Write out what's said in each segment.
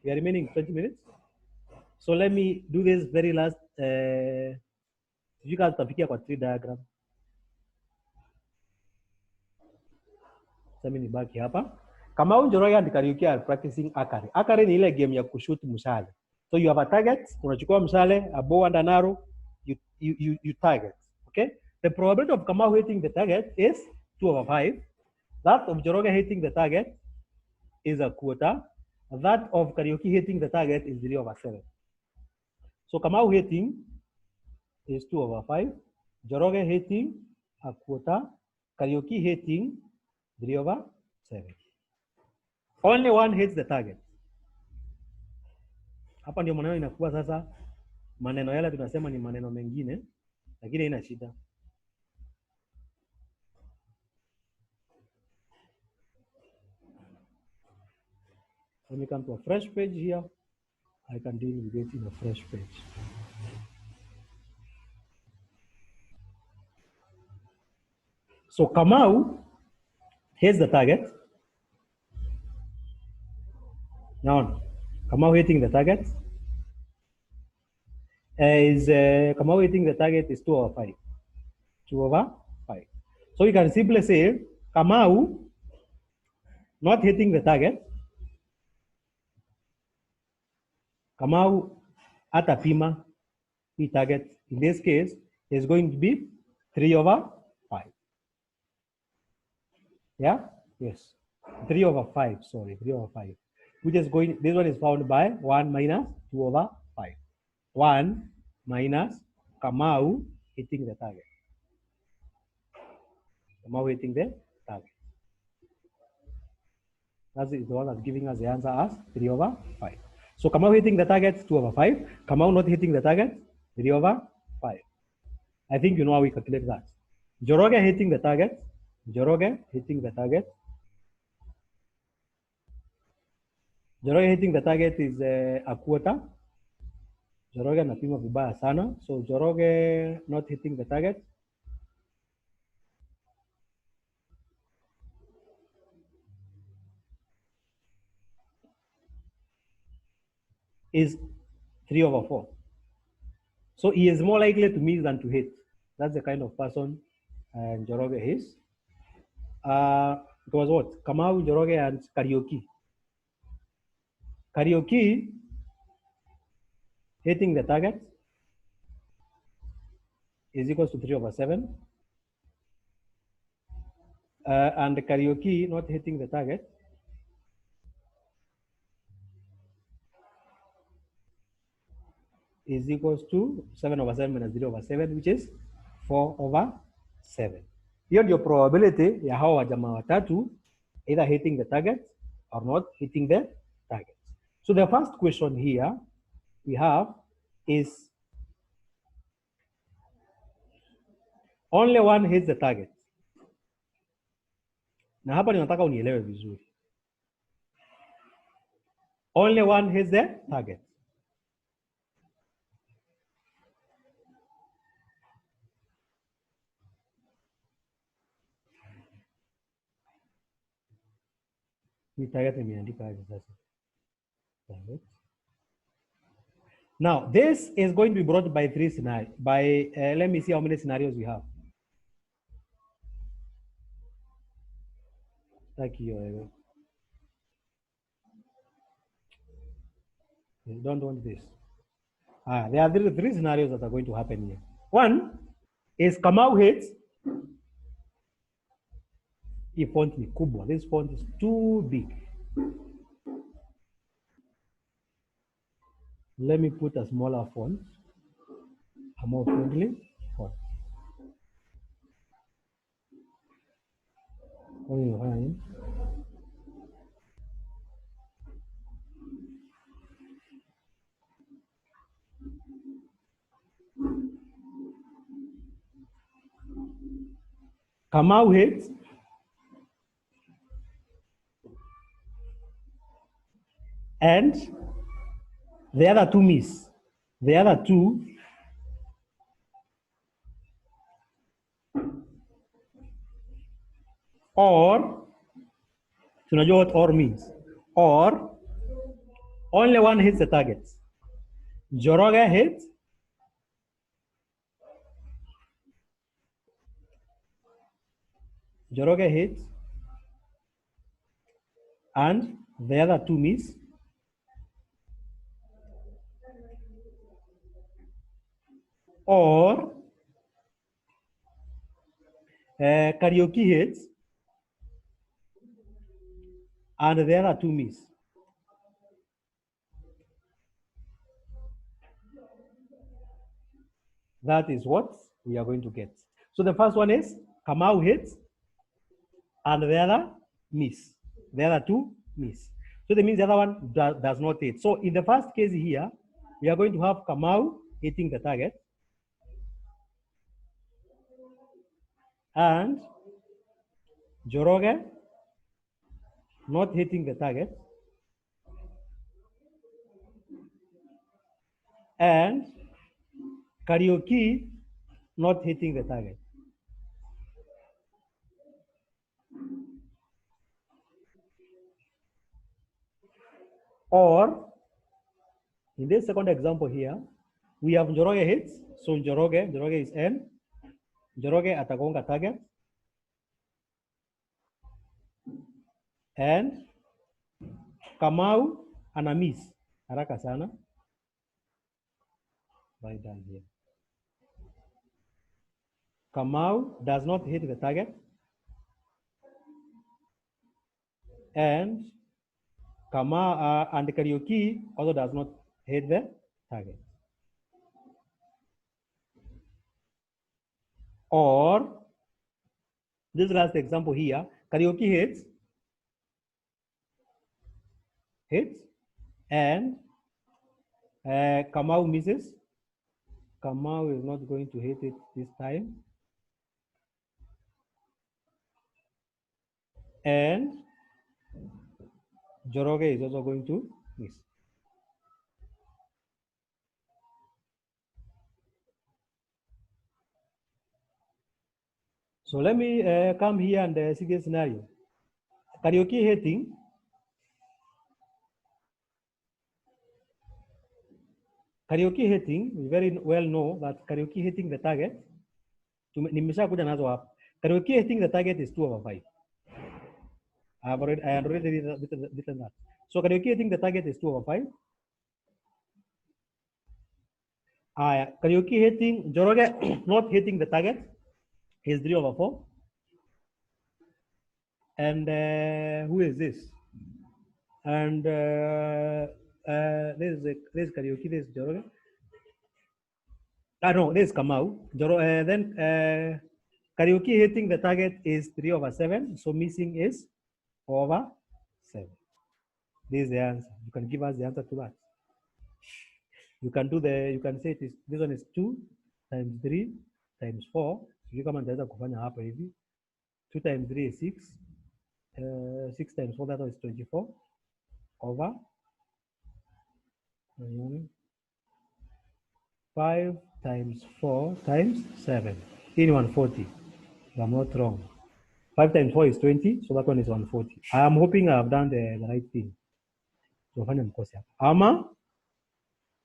We are remaining 20 minutes. So let me do this very last. You guys tafikia kwa tree diagram. Sasa mimi nibaki hapa. Kama Njoroge and Kariuki are practicing Akare. Akare ni ile game ya kushoot mshale. So you have a target, unachukua mshale, a bow and an arrow, you target. Okay? The probability of Kamau hitting the target is 2/5. That of Njoroge hitting the target is a quarter. That of Kariuki hitting the target is 3/7. So Kamau hitting is 2/5. Njoroge hitting a quarter. Kariuki hitting 3/7. Only one hits the target. Hapa ndio maneno inakuwa sasa, maneno yale tunasema ni maneno mengine, lakini haina shida. Let me come to a fresh page here. I can deal with it in a fresh page. So Kamau hits the target. Now, Kamau hitting the target is Kamau hitting the target is 2/5. 2/5. So you can simply say Kamau not hitting the target. Kamau atapima the target. In this case, is going to be 3/5. Yeah. Yes. 3/5. Sorry, 3/5. Which is going, this one is found by 1 minus 2/5. 1 minus Kamau hitting the target. Kamau hitting the target. That is the one that's giving us the answer as 3/5. So Kamau hitting the target 2/5. Kamau not hitting the target 3/5. I think you know how we calculate that. Njoroge hitting the target. Njoroge hitting the target. Njoroge hitting the target is a quarter. Njoroge anapima vibaya sana. So Njoroge not hitting the target is 3/4. So he is more likely to miss than to hit. That's the kind of person Njoroge is. It was what? Kamau, Njoroge, and Kariuki. Kariuki hitting the target is equals to 3/7. And Kariuki not hitting the target is equals to 7/7 minus 0/7, which is 4/7. Hiyo ndio probability ya hao wajamaa watatu either hitting the target or not hitting the target. So the first question here we have is only one hits the target. Na hapa ninataka unielewe vizuri. Only one hits the target. Now, this is going to be brought by three scenarios. Let me see how many scenarios we have. Thank you. You don't want this. There are three scenarios that are going to happen here. One is Kamau hits. Hii font ni kubwa. This font is too big. Let me put a smaller font, a more friendly font. Kamau hits. And the other two miss. The other two or, tunajua what or means. Or Only one hits the target. Njoroge hits. Njoroge hits. And the other two miss. Or Kariuki hits and the other two miss. That is what we are going to get. So the first one is Kamau hits and the other miss. The other two miss. So that means the other one does not hit. So in the first case here, we are going to have Kamau hitting the target and Njoroge not hitting the target and Kariuki not hitting the target. Or in this second example here, we have Njoroge hits. So Njoroge is N. Njoroge atagonga target. And Kamau ana miss. Haraka sana. Right down here. Kamau does not hit the target. And Kamau and Kariuki also does not hit the target. Or this last example here, Kariuki hits, and Kamau misses. Kamau is not going to hit it this time. And Njoroge is also going to miss. So let me come here and see the scenario. Kariuki hitting. Kariuki hitting, we very well know that Kariuki hitting the target. Nimeshakuja nazo hapa. Kariuki hitting the target is 2/5. I have already written that. So Kariuki hitting the target is 2/5. Kariuki hitting, Njoroge not hitting the target is 3/4. And who is this? And this is Kariuki, this is Njoroge. No, this is Kamau. Then Kariuki hitting the target is 3/7. So missing is 4/7. This is the answer. You can give us the answer to that. You can do you can say this one is 2 times 3 times 4. You come and kufanya hapa hivi. 2 times 3 is 6. 6 times 4, that is 24 over 5 times 4 times 7. In 140. If I'm not wrong. 5 times 4 is 20, so that one is 140. I'm hoping I've done the right thing. So Ama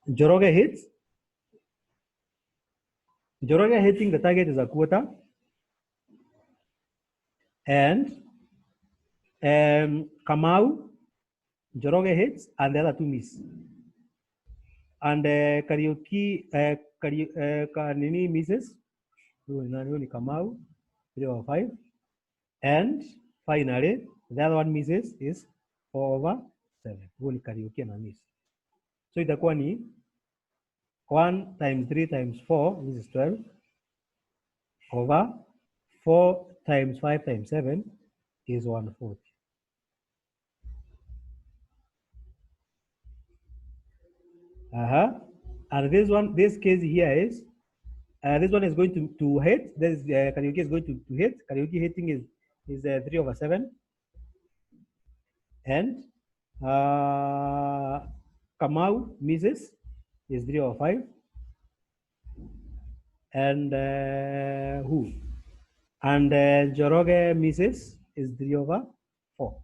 Njoroge hits. Njoroge hitting the target is 1/4. And Kamau, Njoroge hits, and the other two miss. And Kariuki, Kanini misses. Kamau, 3/5. And finally, the other one misses is 4/7. Kariuki and a miss. So itakuwa ni 1 times 3 times 4, this is 12, over 4 times 5 times 7 is 140. And this case here is, this one is going to hit. This Kariuki is going to hit. Kariuki hitting is 3/7. And Kamau misses is 3/5. And who? And Njoroge misses is 3/4.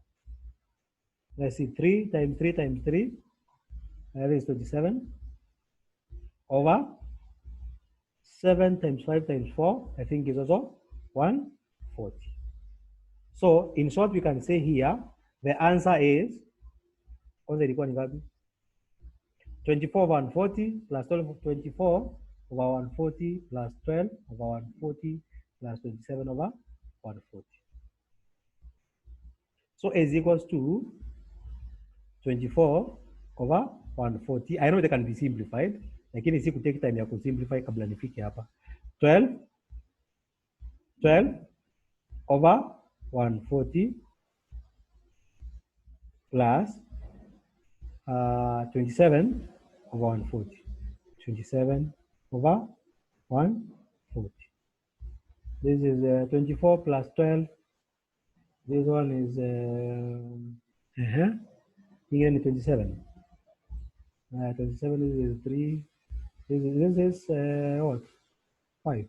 Let's see, 3 times 3 times 3 That is 27 over 7 times 5 times 4, I think is also 140. So in short, we can say here, the answer is, kwanza ilikuwa ni ngapi? 24 over 140 plus 12, 24 over 140 plus 12 over 140 plus 27 over 140. So is equals to 24 over 140. I know they can be simplified, lakini si kutake time ya kusimplify kabla nifike hapa. 12 over 140 plus 27 over 140. 27 over 140. This is 24 plus 12. This one is here 27. 27 is 3. This is what? 5.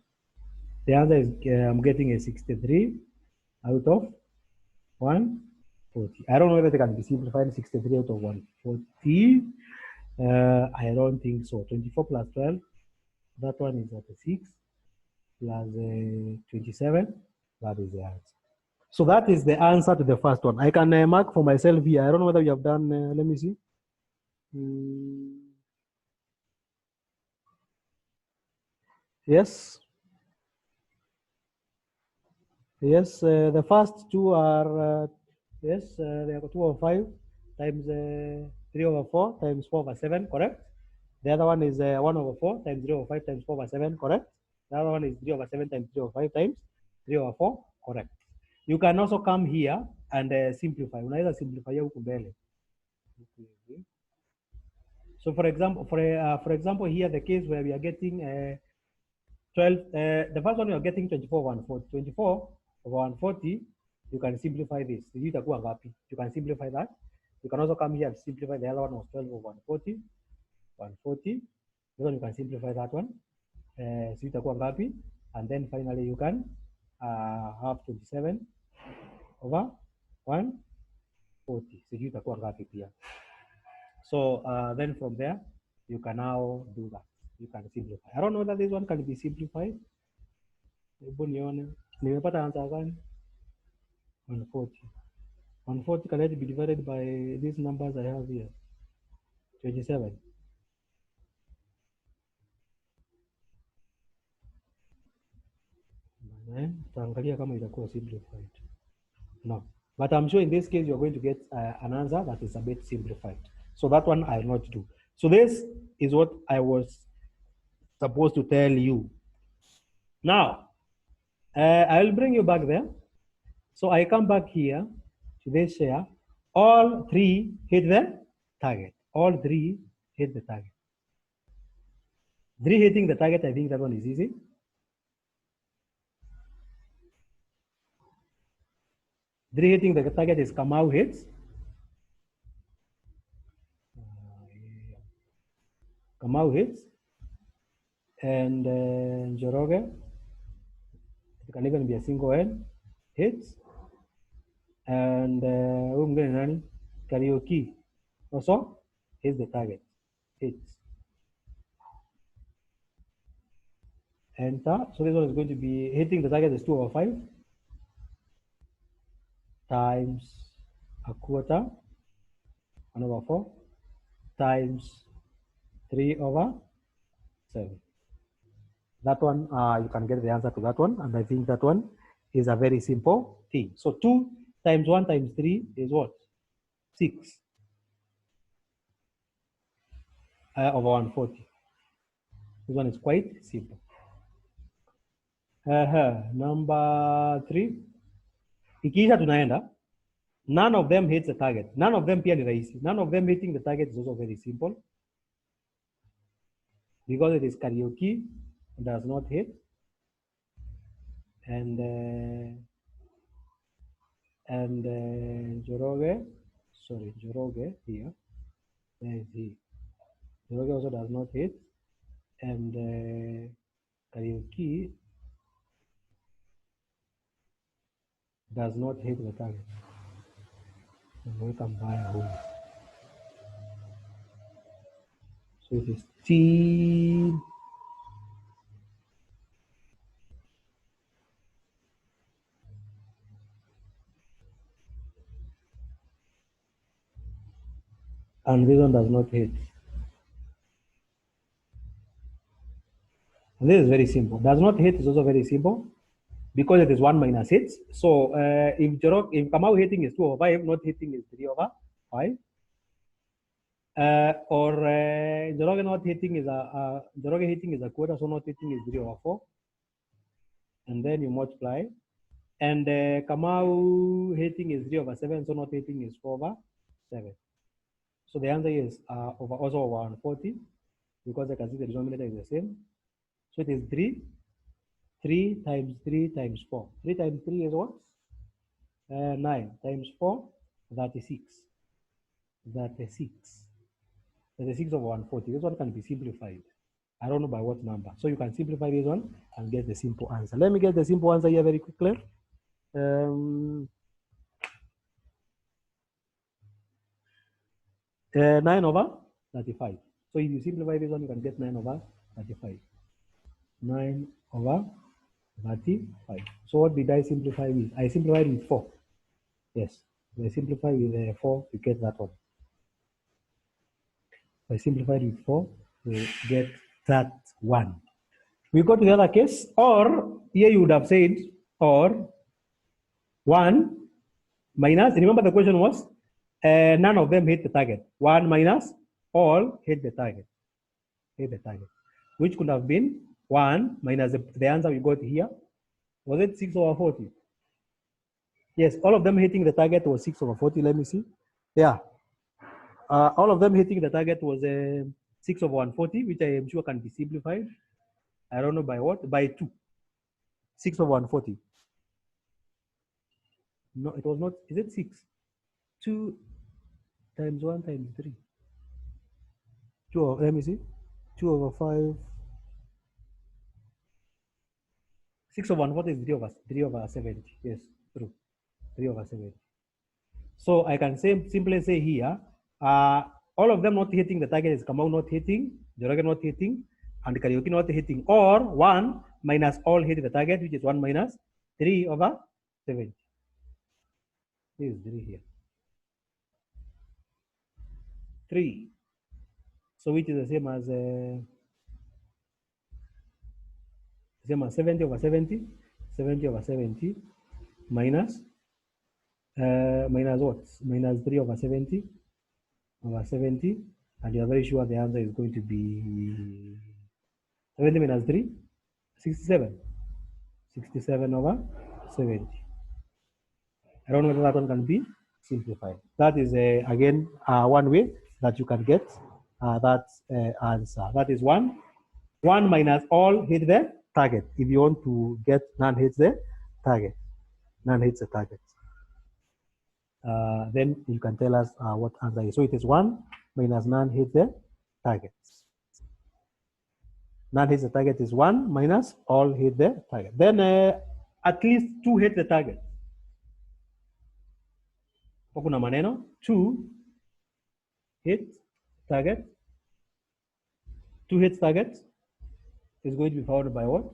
The answer is I'm getting a 63 out of 140. I don't know whether they can be simplified. 63 out of 140. I don't think so. 24 plus 12. That one is at 6 plus 27. That is the answer. So that is the answer to the first one. I can mark for myself here. I don't know whether you have done. Let me see. Yes. Yes, the first two are, yes, they are 2 over 5 times 3 over 4 times 4 over 7, correct? The other one is 1 over 4 times 3 over 5 times 4 over 7, correct? The other one is 3 over 7 times 3 over 5 times 3 over 4, correct? You can also come here and simplify. Unaweza simplify huku mbele. So for example, here the case where we are getting 12, the first one we are getting 24 over 140. 24 over 140, you can simplify this. You can simplify that. You can also come here and simplify the other one was 12 over 140. 140. This one you can simplify that one. And then finally you can have 27 over 140. So then from there, you can now do that. You can simplify. I don't know whether this one can be simplified. Nimepata answer gani? 140. 140 can be divided by these numbers I have here. 27. Taangalia kama itakuwa simplified. No. But I'm sure in this case you're going to get an answer that is a bit simplified. So that one I'll not do. So this is what I was supposed to tell you. Now, I will bring you back there. So I come back here to this share. All three hit the target. All three hit the target. 3 hitting the target, I think that one is easy. 3 hitting the target is Kamau hits. Kamau hits. And Njoroge, it can even be a single end, hits. And Karaoke also hits the target, hits. Enter. So this one is going to be hitting the target is 2 over 5 times a quarter, 1 over 4 times 3 over 7. That one, you can get the answer to that one. And I think that one is a very simple thing. So 2 times 1 times 3 is what? 6 over 140. This one is quite simple. Number 3. Ikiisha tunaenda. None of them hits the target. None of them pia ni rahisi. None of them hitting the target is also very simple. Because it is Karaoke, it does not hit. And Njoroge, sorry, Njoroge here. There is he. Njoroge also does not hit. And Karaoke does not hit the target. Welcome by home. So it is T. And this one does not hit. And this is very simple. Does not hit is also very simple because it is 1 minus hits. So if Kamau hitting is 2 over 5, not hitting is 3 over 5. Or Njoroge not hitting is Njoroge hitting is a quarter, so not hitting is 3 over 4. And then you multiply. And Kamau hitting is 3 over 7, so not hitting is 4 over 7. So the answer is also over 140 because I can see the denominator is the same. So it is 3. 3 times 3 times 4. 3 times 3 is what? 9 times 4, 36. 36. 36 over 140. This one can be simplified. I don't know by what number. So you can simplify this one and get the simple answer. Let me get the simple answer here very quickly. 9 over 35. So if you simplify this one, you can get 9 over 35. 9 over 35. So what did I simplify with? I simplified with 4. Yes, I simplify with 4 to get that one. I simplified with 4 to get that one. We go to the other case, or here you would have said, or 1 minus, remember the question was, none of them hit the target. 1 minus all hit the target. Hit the target. Which could have been 1 minus the answer we got here. Was it 6 over 40? Yes, all of them hitting the target was 6 over 40. Let me see. Yeah. All of them hitting the target was 6 over 140, which I am sure can be simplified. I don't know by what, by 2. 6 over 140. No, it was not, is it 6? 2 times 1 times 3. 2 over, let me see. 2 over 5. 6 over 140 is 3 over 70. Yes, true. 3 over 70. So I can simply say here, all of them not hitting the target is Kamau not hitting, Njoroge not hitting, and Kariuki not hitting, or 1 minus all hitting the target, which is 1 minus 3 over 70. This is 3 here. 3. So which is the same as 70 over 70, 70 over 70 minus minus what? Minus 3 over 70 over 70, and you're very sure the answer is going to be 70 minus 3, 67. 67 over 70. I don't know whether that one can be simplified. That is, again, one way that you can get that answer. That is 1. 1 minus all hit the target. If you want to get none hits the target. None hits the target. Then you can tell us what answer is. So it is 1 minus none hits the target. None hits the target is 1 minus all hit the target. Then at least 2 hit the target. Kuna maneno 2 hit target. 2 hits target is going to be followed by what?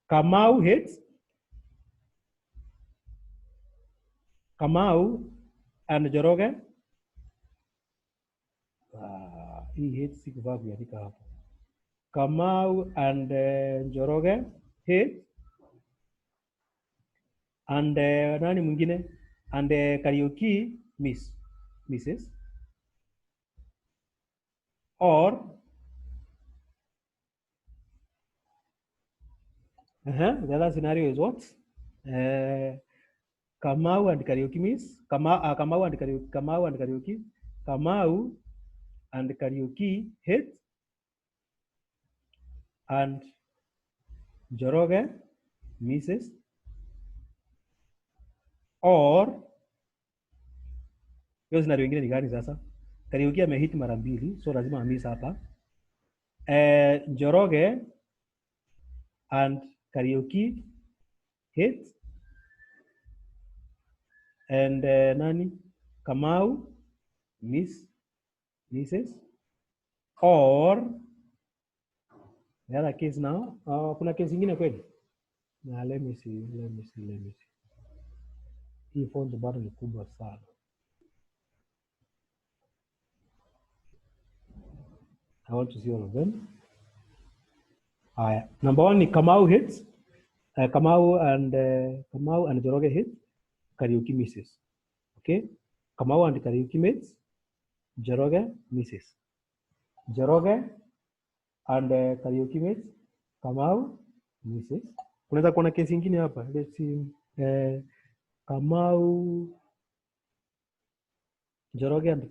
Kamau hits. Kamau and Njoroge. He hits verb yaandika hapo. Kamau and Njoroge hit. And nani mwingine? And Kariuki misses. Or the other scenario is what? Kamau and Kariuki miss. Kamau and Kariuki. Kamau and Kariuki hit. And Njoroge misses. Or hiyo scenario nyingine ni gani sasa? Kariuki amehit mara mbili, so lazima miss hapa. Njoroge and Kariuki hit. And nani? Kamau misses. or the other case now, kuna case ingine kweli? Now let me see. Hii font bado ni kubwa sana. I want to see all of them. Number one ni Kamau hits. Kamau and Njoroge hit. Kariuki misses. Okay. Kamau and Kariuki mates. Njoroge misses. Njoroge and Kariuki mates. Kamau misses. Kunaweza kuona kesi ingine hapa. Let's see. Kamau, Njoroge and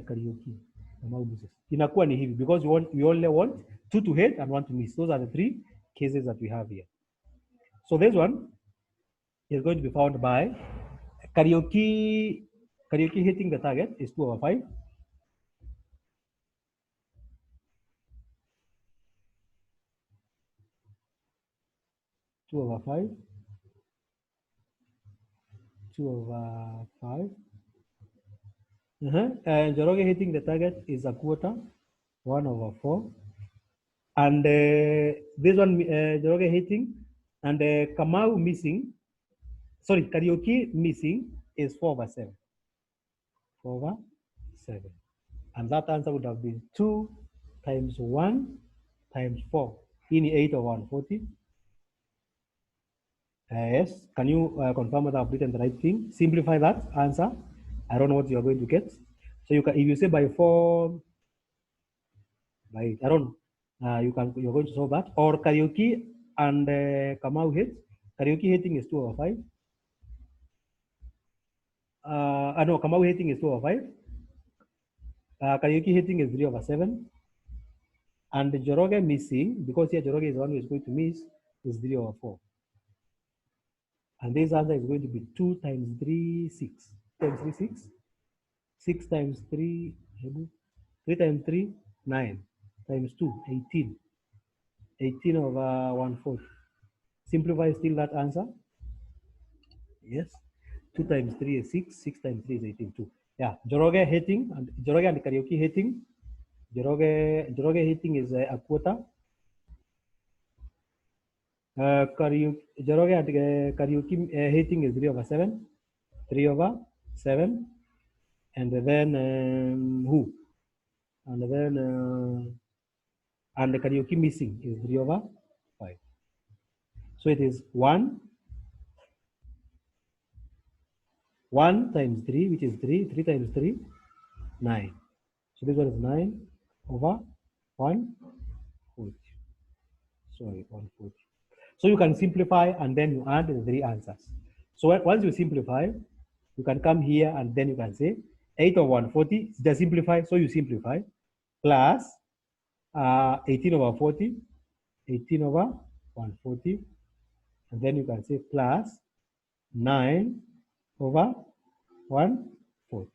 Kariuki. Kamau misses. Inakuwa ni hivi because we only want 2 to hit and 1 to miss. Those are the 3 cases that we have here. So this one is going to be found by Kariuki hitting the target is 2/5. Two over five. And Njoroge hitting the target is 1/4, 1/4. And this one, Njoroge hitting, and Kamau missing, sorry, Kariuki missing is 4/7. 4/7. And that answer would have been 2 times 1 times 4. In 8/140. Yes, can you confirm that I've written the right thing? Simplify that answer. I don't know what you're going to get. So you can, if you say by 4, by 8, I don't know. You're going to solve that. Or Kariuki and Kamau hit. Kariuki hitting is 2/5. No, Kamau hitting is 2/5. Kariuki hitting is 3/7. And Njoroge missing, because here Njoroge is the one who is going to miss, is 3/4. And this answer is going to be 2 times 3, 6. 2 times 3, 6. 6 times 3, 3 times 3, 9. Times 2, 18. 18/140. Simplify still that answer. Yes. 2 times 3 is 6. 6 times 3 is 18. 2. Yeah. Njoroge hitting, and Njoroge and Kariuki hitting. Njoroge hitting is 1/4. Njoroge and Kariuki hitting is 3/7. 3/7. And then who? And then and the Kariuki missing is 3/5. So it is 1 times 3, which is 3. 3 times 3, 9. So this one is 9/140. Sorry, 140. So you can simplify and then you add the 3 answers. So once you simplify, you can come here and then you can say 8/140. Just simplify. So you simplify plus 18/40, 18/140, and then you can say plus 9/140.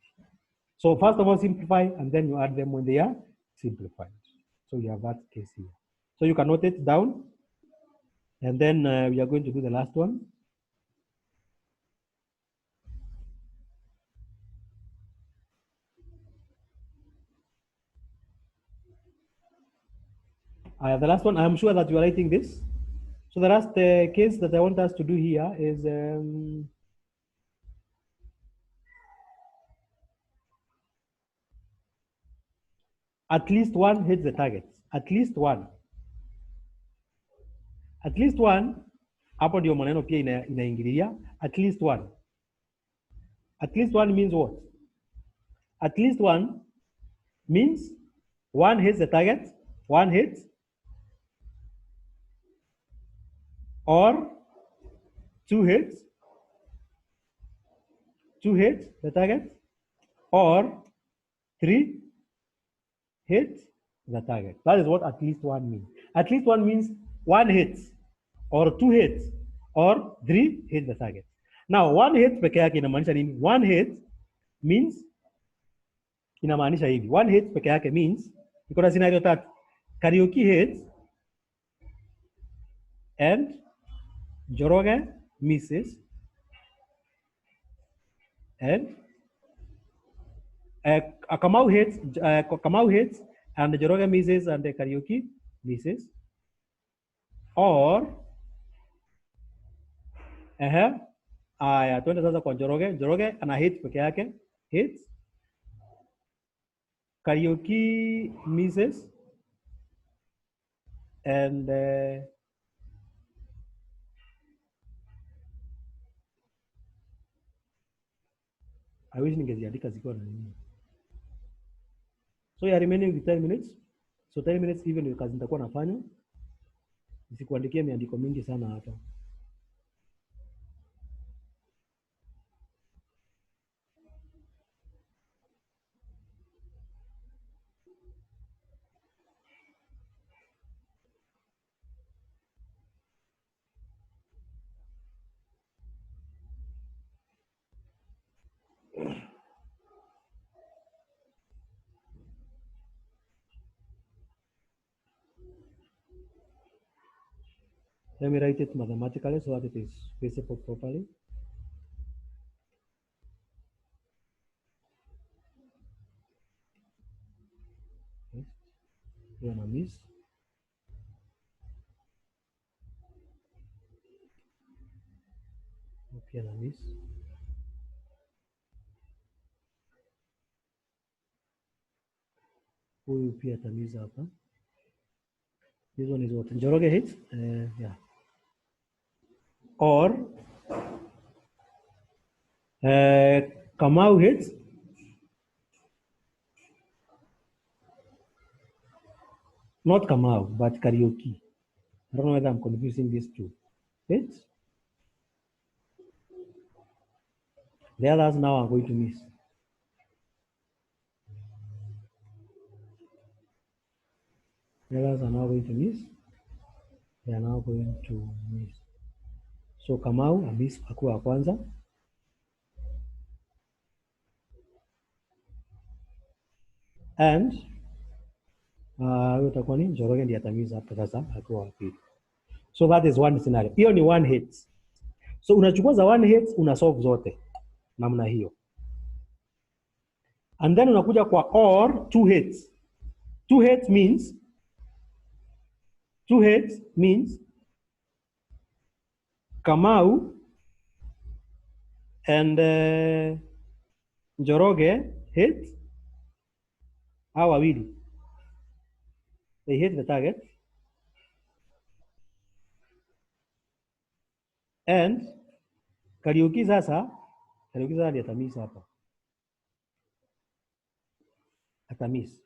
So first of all, simplify, and then you add them when they are simplified. So you have that case here. So you can note it down, and then we are going to do the last one. The last one, I'm sure that you are writing this. So the last case that I want us to do here is at least one hits the target. At least one. At least one. Hapo ndio maneno pia inaingilia. At least one. At least one means what? At least one means one hits the target, one hit, or 2 hits, 2 hits the target, or 3 hit the target. That is what at least one means. At least one means 1 hit, or 2 hits, or 3 hit the target. Now 1 hit peke yake inamaanisha nini? 1 hit means inamaanisha hivi. 1 hit peke yake means iko na scenario tatu. Kariuki hits and Njoroge misses, and Kamau hits and Njoroge misses and the Kariuki misses, or aya twende sasa kwa Njoroge. Njoroge ana hit peke yake, hits. Kariuki misses, and I wish ningeziandika zikiwa na nini. So you are remaining with 10 minutes. So 10 minutes hivi ndio kazi nitakuwa nafanya. Nisikuandikie miandiko mingi sana hapa. Let me write it mathematically so that it is visible properly. Here na miss. Pia na miss. Huyu pia tamiza hapa. This one is what? Njoroge hits? Yeah. Or Kamau hits. Not Kamau, but Kariuki. I don't know whether I'm confusing these two. Hits. The others now are going to miss. The others are now going to miss. They are now going to miss. So Kamau miss akuwa kwanza. And utakuwa ni Njoroge ndiye atamiza hapo sasa akiwa pili. So that is one scenario. Hiyo ni one hit. So unachukua za one hit una solve zote namna hiyo. And then unakuja kwa or two hits. Two hits means Kamau and Njoroge hit hao wawili. They hit the target. And Kariuki sasa ndiye atamiss hapa. Atamiss.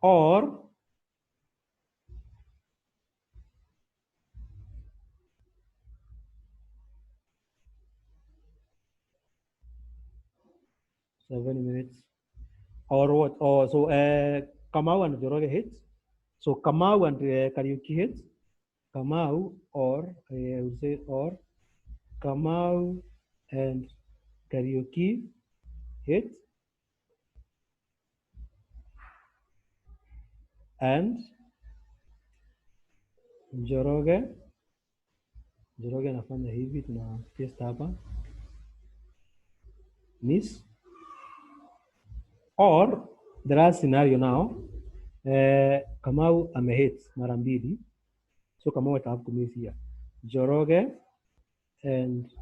Or seven minutes. Or what? Oh, so Kamau and Njoroge hits. So Kamau and Kariuki hits. Kamau or I would say or Kamau and Kariuki hit. And Njoroge anafanya hivi, tuna paste hapa, miss. Or the last scenario now, Kamau amehit mara mbili, so Kamau atahave to miss here. Njoroge and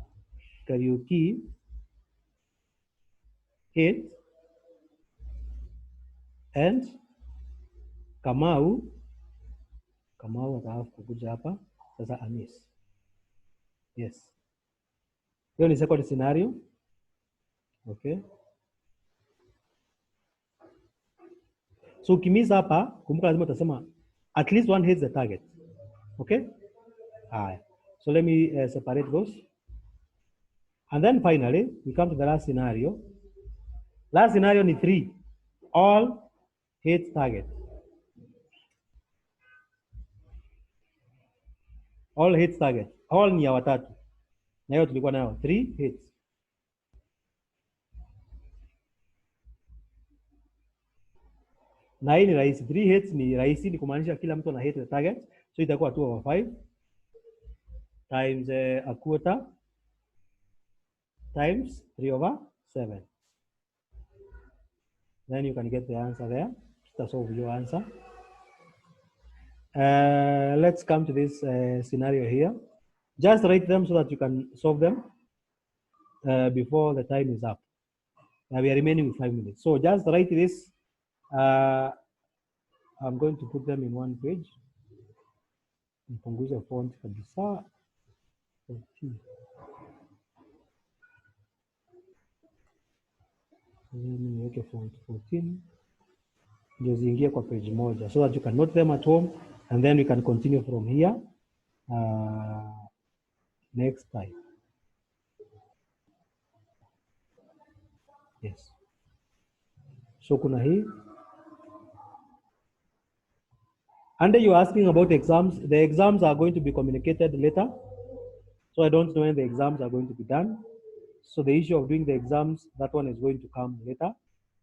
Kariuki hit, and Kamau atahave kukuja hapa sasa amiss. Yes, hiyo ni second scenario. Okay, so ukimiss hapa, kumbuka lazima utasema at least one hits the target. Okay, so let me separate those. And then finally we come to the last scenario. Last scenario ni 3 all hit target. All hits target. All ni ya watatu. Na hiyo tulikuwa nayo 3 hits. Na hii ni rahisi. 3 hits ni rahisi, ni kumaanisha kila mtu ana hit the target. So itakuwa 2/5 times a quarter times 3/7. then you can get the answer there. That's all your answer. Let's come to this scenario here. Just write them so that you can solve them before the time is up. We are remaining with 5 minutes. So just write this. I'm going to put them in one page. Nipunguze font kabisa. Niweke font 14 ndio ziingie kwa page moja, so that you can note them at home and then we can continue from here next time. Yes. So kuna hii. And you're asking about exams. The exams are going to be communicated later. So I don't know when the exams are going to be done. So the issue of doing the exams, that one is going to come later.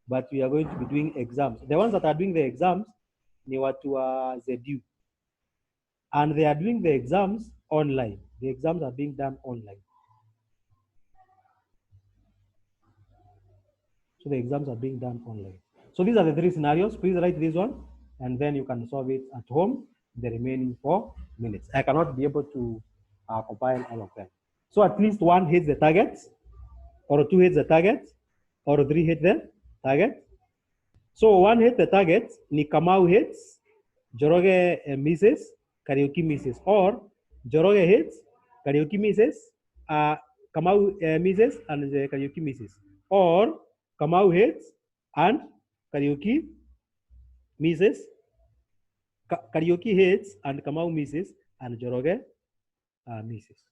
But we are going to be doing exams. The ones that are doing the exams, ni watu wa ZU. And they are doing the exams online. The exams are being done online. So the exams are being done online. So these are the three scenarios. Please write this one, and then you can solve it at home the remaining 4 minutes. I cannot be able to compile all of them. So at least one hits the target, or two hits the target, or three hit the target. So one hit the target, ni Kamau hits, Joroge misses, Kariuki misses, or Joroge hits, Kariuki misses, Kamau misses, and Kariuki misses, or Kamau hits and Kariuki misses, Kariuki hits and Kamau misses, and Joroge misses.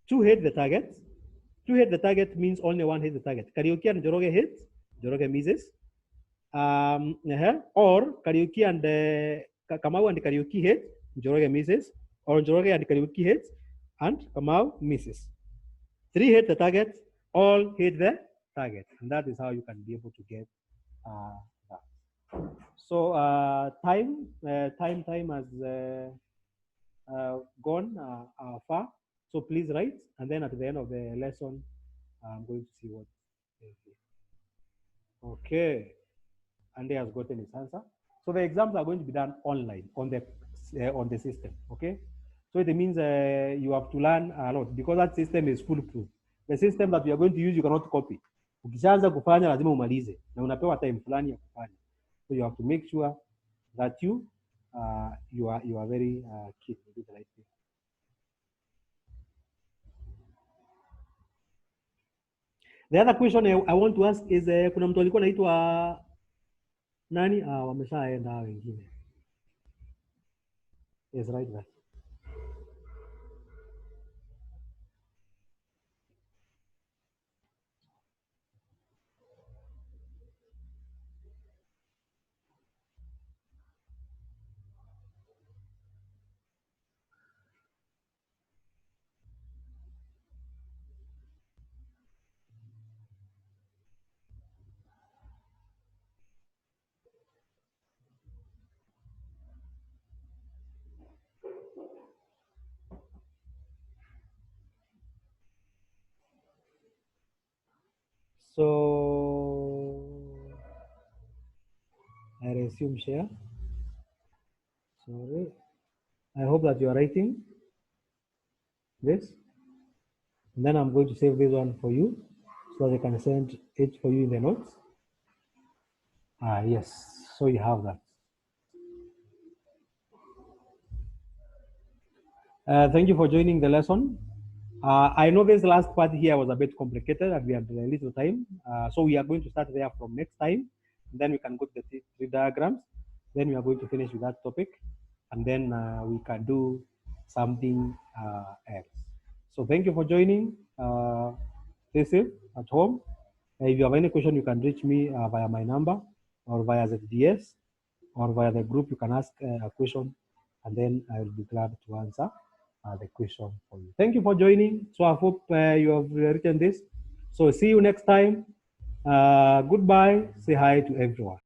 Two hit the target. Two hit the target means only one hit the target. Kariuki and Joroge hits, Joroge misses. Or Kariuki and Kamau and Kariuki hit, Joroge misses, or Joroge and Kariuki hits, and Kamau misses. Three hit the target, all hit the target, and that is how you can be able to get that. So time has gone far. So please write, and then at the end of the lesson, I'm going to see what. Okay. Andy has gotten his answer. So the exams are going to be done online on the system. Okay. So it means you have to learn a lot because that system is foolproof. The system that you are going to use, you cannot copy. Ukishaanza kufanya lazima umalize na unapewa time fulani ya kufanya. So you have to make sure that you are very keen to do the right thing. The other question I want to ask is kuna mtu alikuwa anaitwa nani? Wameshaenda wengine. Yes, right there. So I resume share. Sorry. I hope that you are writing this. And then I'm going to save this one for you so that I can send it for you in the notes. Yes, so you have that. Thank you for joining the lesson. I know this last part here was a bit complicated and we had a little time. So we are going to start there from next time. Then we can go to the three diagrams. Then we are going to finish with that topic. And then we can do something else. So thank you for joining. Stay safe at home. If you have any question, you can reach me via my number or via ZDS or via the group. You can ask a question and then I will be glad to answer the question for you. Thank you for joining. So I hope you have written this. So see you next time. Goodbye. Say hi to everyone.